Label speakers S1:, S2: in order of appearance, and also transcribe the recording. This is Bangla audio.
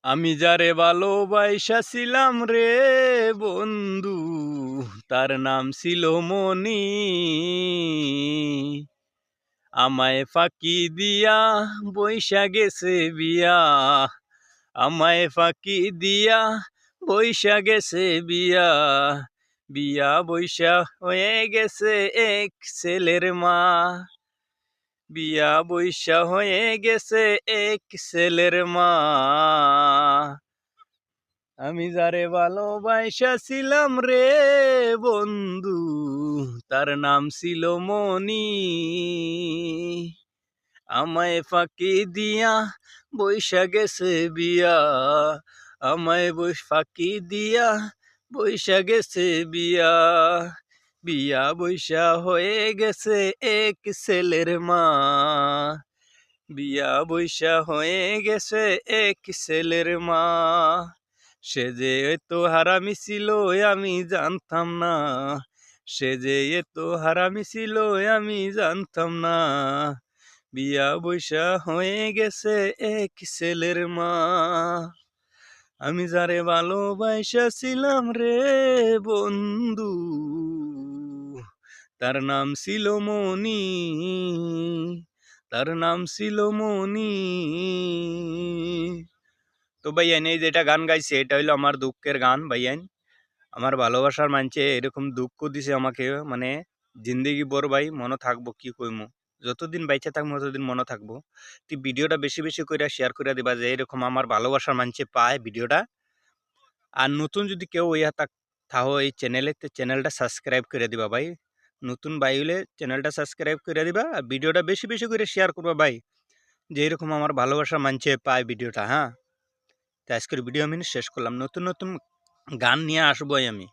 S1: আমি যারে ভালোবাইসাছিলাম রে বন্ধু, তার নাম ছিল মনি। আমায় ফাঁকি দিয়া বৈশা গেছে বিয়া, আমায় ফাঁকি দিয়া বৈশা গেছে বিয়া। বিয়া বৈশা হয়ে গেছে এক ছেলের মা, বিয়া বৈশা হয়ে গেছে এক ছেলের মা। আমি যারে ভালোবাইসাছিলাম রে বন্ধু, তার নাম ছিল মনি। আমায় ফাঁকি দিয়া বৈশা গেছে বিয়া, আমায় ফাঁকি দিয়া বৈশা গেছে বিয়া। বিয়া বৈশা হয়ে গেছে এক ছেলের মা, বিয়া বৈশা হয়ে গেছে এক ছেলের মা। সে যে এত হারামি ছিল আমি জানতাম না, সে যে এত হারামি ছিল আমি জানতাম না। বিয়া বৈশা হয়ে গেছে এক ছেলের মা। আমি যারে ভালোবাইসাছিলাম রে বন্ধু, তার নাম ছিল মনি, তার নাম ছিল মনি। তো ভাইয়ান এই যেটা গান গাইছে এটা হইলো আমার দুঃখের গান ভাইয়ান। আমার ভালোবাসার মানছে এরকম দুঃখ দিছে আমাকে, মানে জিন্দেগি বড় ভাই মনে থাকবো কি কইমু। যতদিন বাইচে থাকবো ততদিন মনে থাকবো। তুই ভিডিওটা বেশি বেশি করে শেয়ার করে দিবা, যে এরকম আমার ভালোবাসার মানছে পায় ভিডিওটা। আর নতুন যদি কেউ ইয়া থাকো এই চ্যানেলে, তো চ্যানেলটা সাবস্ক্রাইব করে দিবা ভাই। নতুন ভাই হলে চ্যানেলটা সাবস্ক্রাইব করে দিবা, আর ভিডিওটা বেশি বেশি করে শেয়ার করবা ভাই, যে এরকম আমার ভালোবাসার মানছে পায় ভিডিওটা। হ্যাঁ, তো আজকের ভিডিও আমি শেষ করলাম। নতুন নতুন গান নিয়ে আসবোই আমি।